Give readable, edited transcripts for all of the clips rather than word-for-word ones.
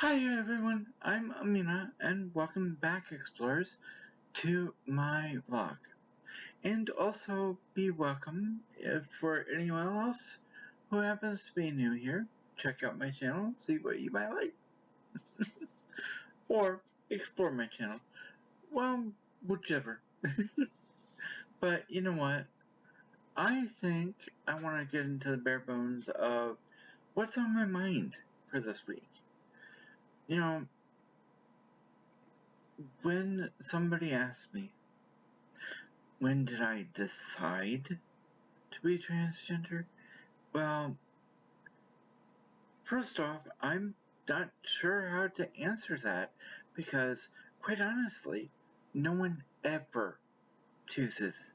Hi everyone, I'm Amena and welcome back explorers to my vlog. And also be welcome for anyone else who happens to be new here. Check out my channel, see what you might like. Or explore my channel. Well, whichever. But you know what? I think I want to get into the bare bones of what's on my mind for this week. You know, when somebody asks me, when did I decide to be transgender? Well, first off, I'm not sure how to answer that because, quite honestly, no one ever chooses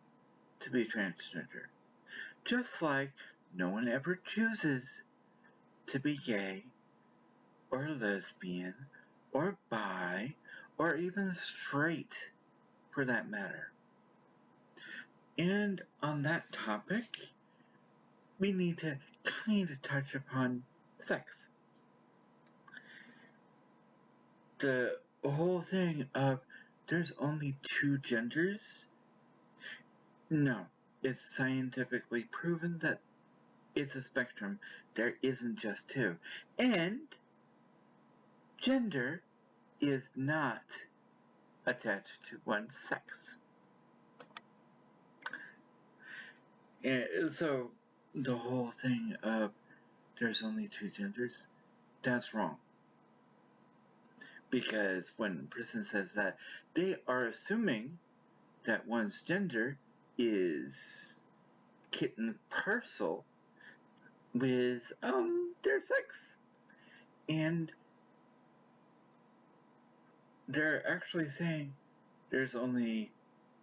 to be transgender. Just like no one ever chooses to be gay or lesbian or bi or even straight for that matter. And on that topic, we need to kind of touch upon sex. The whole thing of there's only two genders, no, it's scientifically proven that it's a spectrum. There isn't just two. And gender is not attached to one's sex. And so the whole thing of there's only two genders, that's wrong. Because when a person says that, they are assuming that one's gender is kit and parcel with their sex. And they're actually saying there's only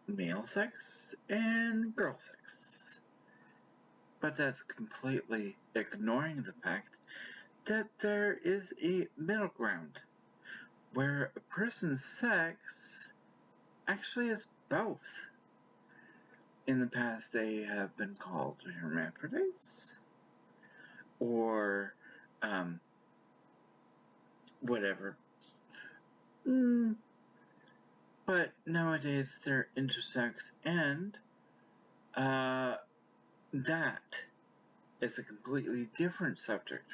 male sex and girl sex. But that's completely ignoring the fact that there is a middle ground where a person's sex actually is both. In the past, they have been called hermaphrodites or whatever. But nowadays they're intersex, and that is a completely different subject.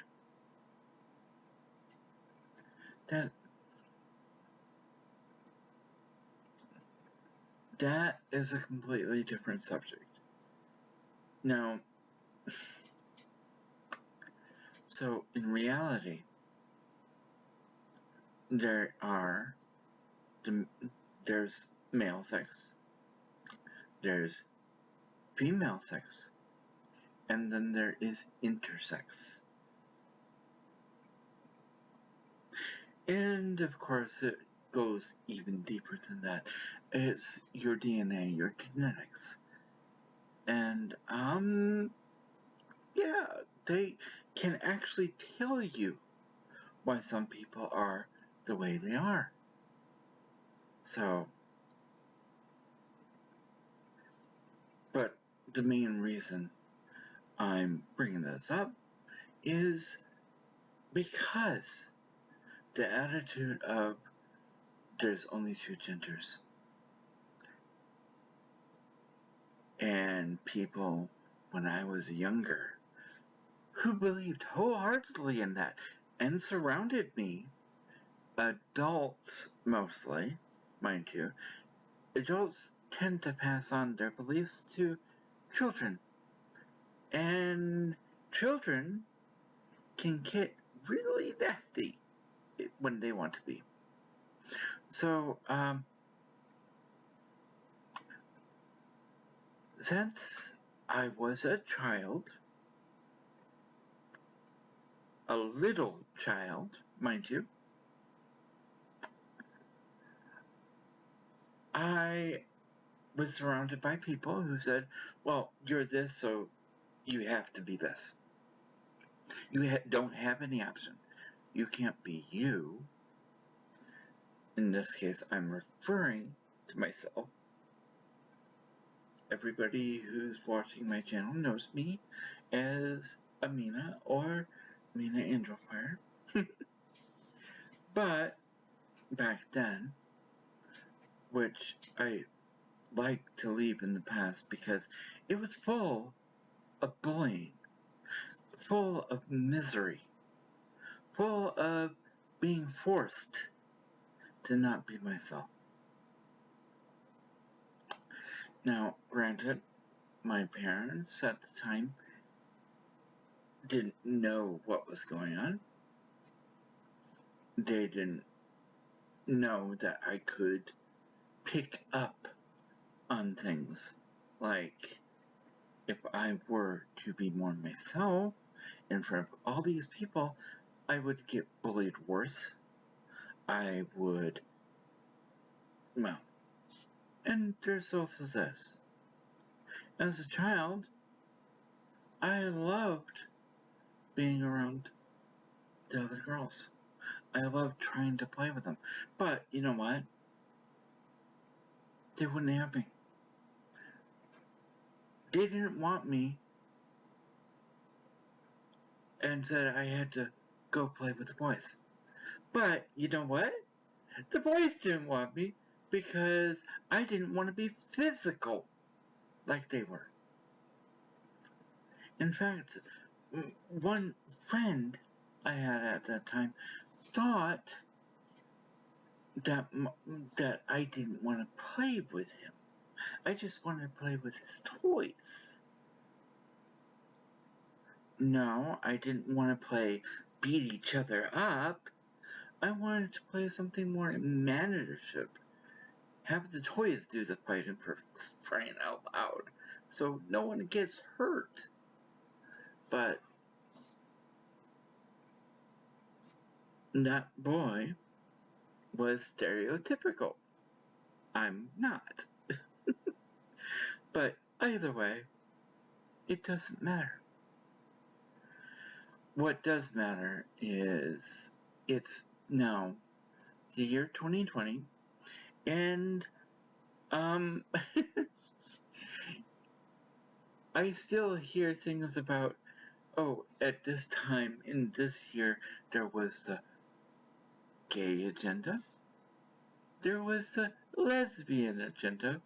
That is a completely different subject. Now, so in reality, there's male sex, there's female sex, and then there is intersex. And of course it goes even deeper than that. It's your DNA, your genetics. And yeah, they can actually tell you why some people are the way they are. So, but the main reason I'm bringing this up is because the attitude of there's only two genders. And people, when I was younger, who believed wholeheartedly in that and surrounded me, adults mostly, mind you, adults tend to pass on their beliefs to children. And children can get really nasty when they want to be. So, since I was a child, a little child, mind you, I was surrounded by people who said, well, you're this, so you have to be this. You don't have any option. You can't be you. In this case, I'm referring to myself. Everybody who's watching my channel knows me as Amena or Amena Angelfire. But back then, which I like to leave in the past because it was full of bullying, full of misery, full of being forced to not be myself. Now, granted, my parents at the time didn't know what was going on. They didn't know that I could pick up on things. Like, if I were to be more myself in front of all these people, I would get bullied worse. I would, well, and there's also this. As a child, I loved being around the other girls. I loved trying to play with them. But you know what? They wouldn't have me. They didn't want me and said I had to go play with the boys. But you know what? The boys didn't want me because I didn't want to be physical like they were. In fact, one friend I had at that time thought that I didn't want to play with him. I just wanted to play with his toys. No, I didn't want to beat each other up. I wanted to play something more imaginative. Have the toys do the fighting for crying out loud, so no one gets hurt. But that boy was stereotypical. I'm not. But either way, it doesn't matter. What does matter is it's now the year 2020, and I still hear things about, oh, at this time in this year there was the gay agenda, there was the lesbian agenda,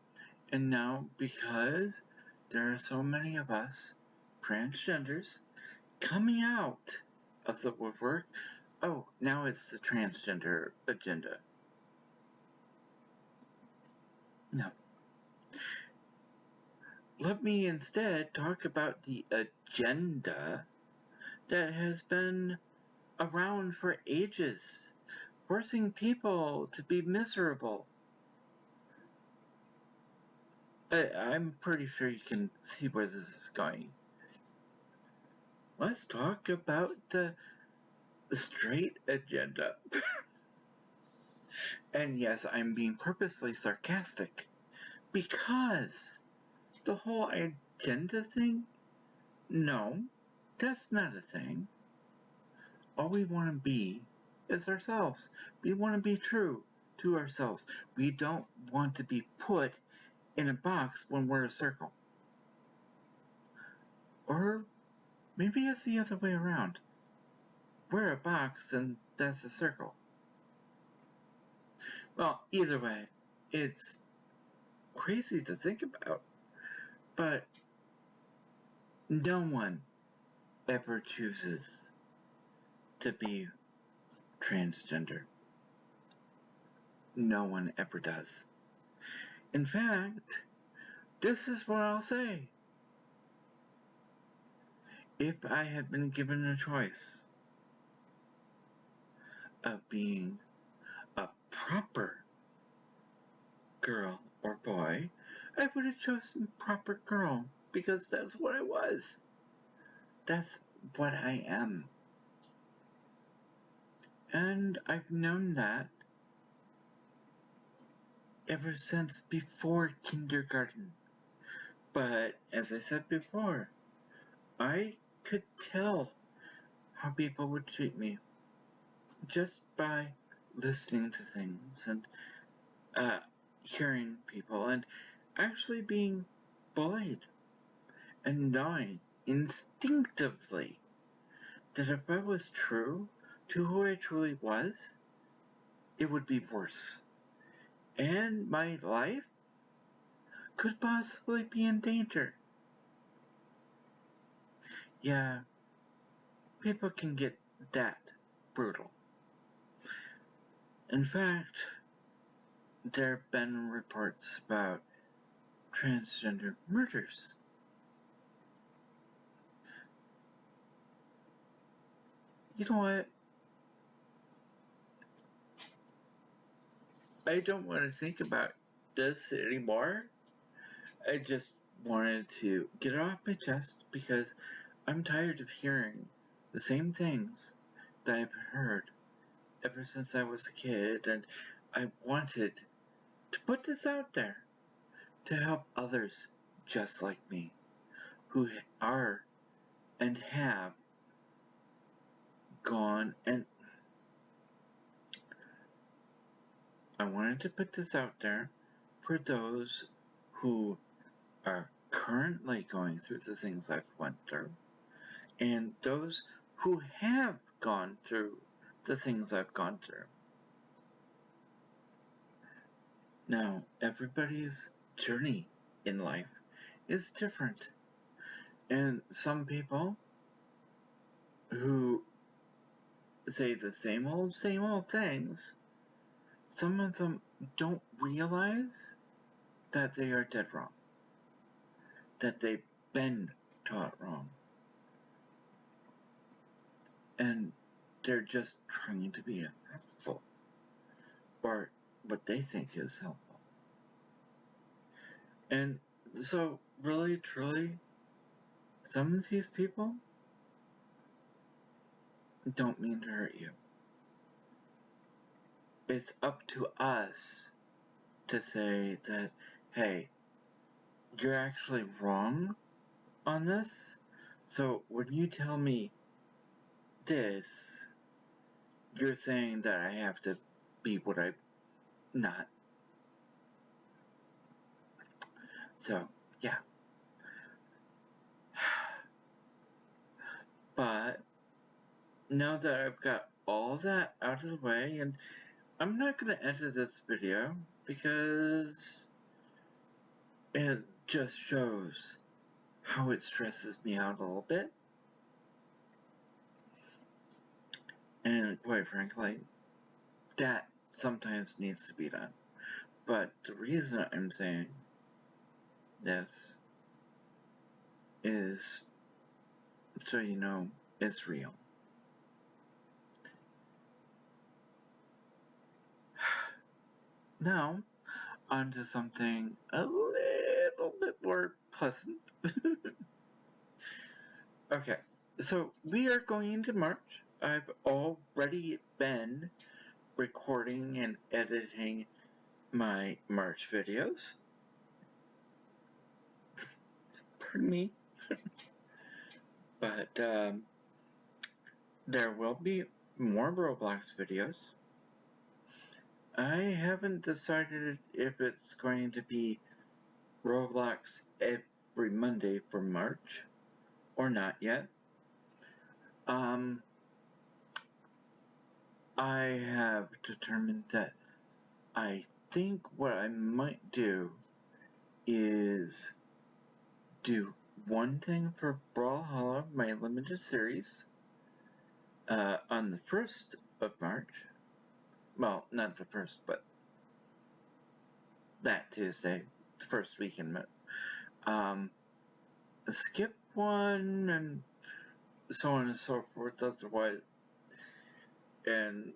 and now because there are so many of us transgenders coming out of the woodwork, oh, now it's the transgender agenda. No. Let me instead talk about the agenda that has been around for ages, forcing people to be miserable. I'm pretty sure you can see where this is going. Let's talk about the straight agenda. And yes, I'm being purposely sarcastic because the whole agenda thing, no, that's not a thing. All we want to be is ourselves. We want to be true to ourselves. We don't want to be put in a box when we're a circle. Or maybe it's the other way around. We're a box and that's a circle. Well, either way, it's crazy to think about. But no one ever chooses to be transgender. No one ever does. In fact, this is what I'll say. If I had been given a choice of being a proper girl or boy, I would have chosen proper girl because that's what I was. That's what I am. And I've known that ever since before kindergarten. But as I said before, I could tell how people would treat me just by listening to things and hearing people and actually being bullied and knowing instinctively that if I was true to who I truly was, it would be worse. And my life could possibly be in danger. Yeah, people can get that brutal. In fact, there have been reports about transgender murders. You know what? I don't want to think about this anymore. I just wanted to get it off my chest because I'm tired of hearing the same things that I've heard ever since I was a kid, and I wanted to put this out there to help others just like me who are and have gone, and I wanted to put this out there for those who are currently going through the things I've went through, and those who have gone through the things I've gone through. Now, everybody's journey in life is different, and some people who say the same old things, some of them don't realize that they are dead wrong, that they've been taught wrong, and they're just trying to be helpful, or what they think is helpful. And so, really, truly, some of these people don't mean to hurt you. It's up to us to say that, hey, you're actually wrong on this. So when you tell me this, you're saying that I have to be what I'm not. So, yeah. But now that I've got all that out of the way, and I'm not going to edit this video because it just shows how it stresses me out a little bit. And quite frankly, that sometimes needs to be done. But the reason I'm saying this is so you know it's real. Now, on to something a little bit more pleasant. Okay, so we are going into March. I've already been recording and editing my March videos. Pardon me. But there will be more Roblox videos. I haven't decided if it's going to be Roblox every Monday for March or not yet. I have determined that I think what I might do is do one thing for Brawlhalla, my limited series, on the 1st of March. Well, not the 1st, but that Tuesday, the first week in March. Skip one, and so on and so forth, otherwise. And,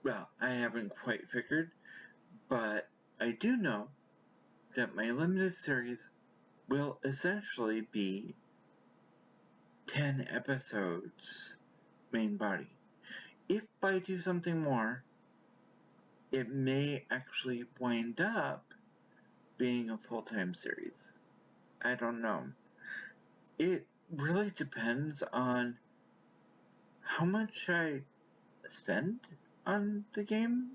well, I haven't quite figured, but I do know that my limited series will essentially be 10 episodes main body. If I do something more, it may actually wind up being a full-time series. I don't know. It really depends on how much I spend on the game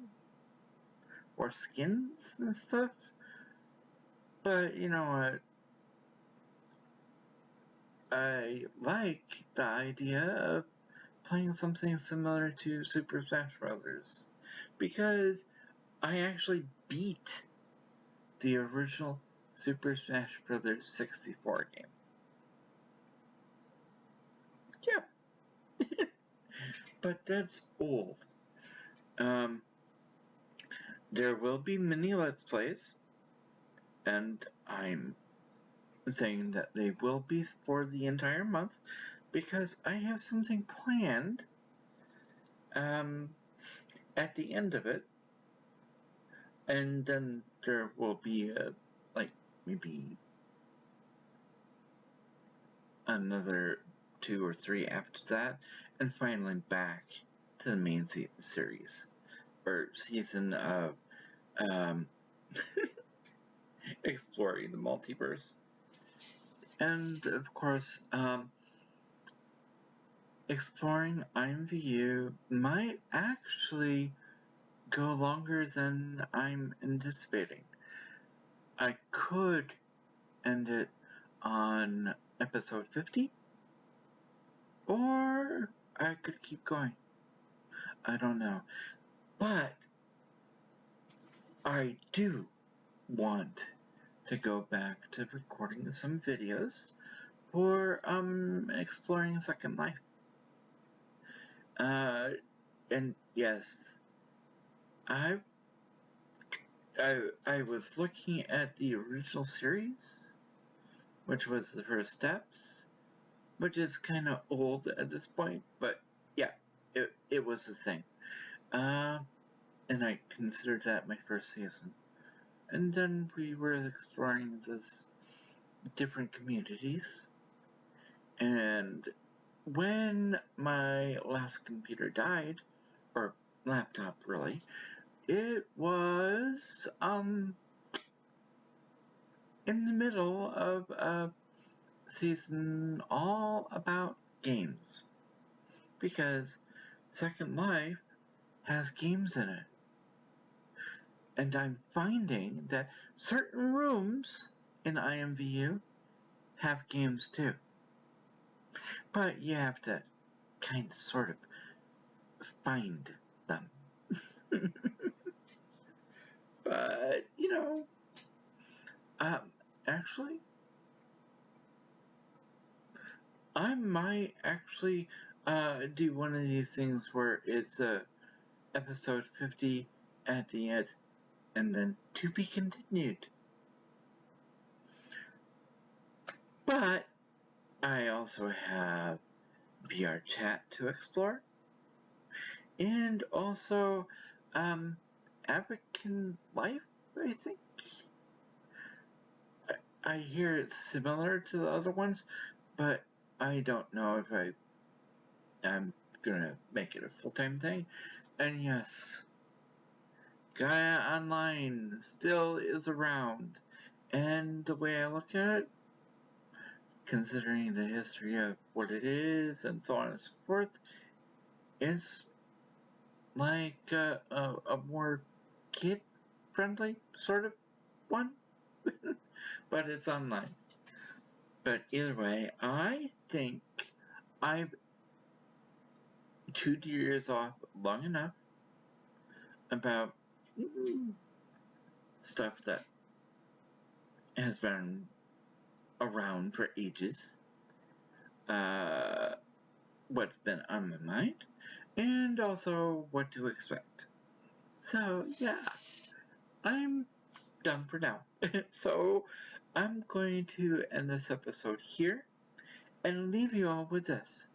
or skins and stuff. But you know what? I like the idea of playing something similar to Super Smash Brothers because I actually beat the original Super Smash Bros. 64 game. Yeah. But that's old. There will be mini Let's Plays, and I'm saying that they will be for the entire month because I have something planned at the end of it, and then there will be maybe another 2 or 3 after that, and finally back to the main series or season of exploring the multiverse. And of course, exploring IMVU might actually go longer than I'm anticipating. I could end it on episode 50, or I could keep going. I don't know. But I do want to go back to recording some videos for exploring Second Life. And yes, I was looking at the original series, which was the First Steps, which is kind of old at this point, but yeah, it was a thing. And I considered that my first season. And then we were exploring this different communities. And when my last computer died, or laptop really, it was in the middle of a season all about games. Because Second Life has games in it. And I'm finding that certain rooms in IMVU have games too. But you have to kind of sort of find them. But, actually, I might actually do one of these things where it's episode 50 at the end, and then to be continued. But I also have VR chat to explore, and also African Life, I think. I hear it's similar to the other ones, but I don't know if I'm gonna make it a full-time thing. And yes, Gaia Online still is around, and the way I look at it, considering the history of what it is and so on and so forth, is like a more kid-friendly sort of one, but it's online. But either way, I think I've chewed your ears off long enough about stuff that has been around for ages, what's been on my mind, and also what to expect. So yeah, I'm done for now. So I'm going to end this episode here and leave you all with this.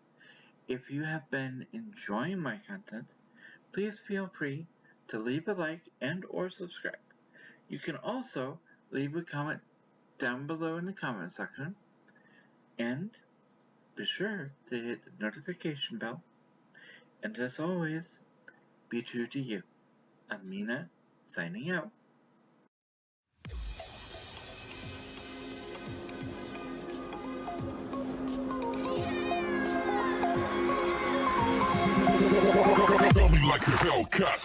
If you have been enjoying my content, please feel free to leave a like and or subscribe. You can also leave a comment down below in the comment section, and be sure to hit the notification bell. And as always, be true to you. Amena, signing out. Feel me like a Hellcat.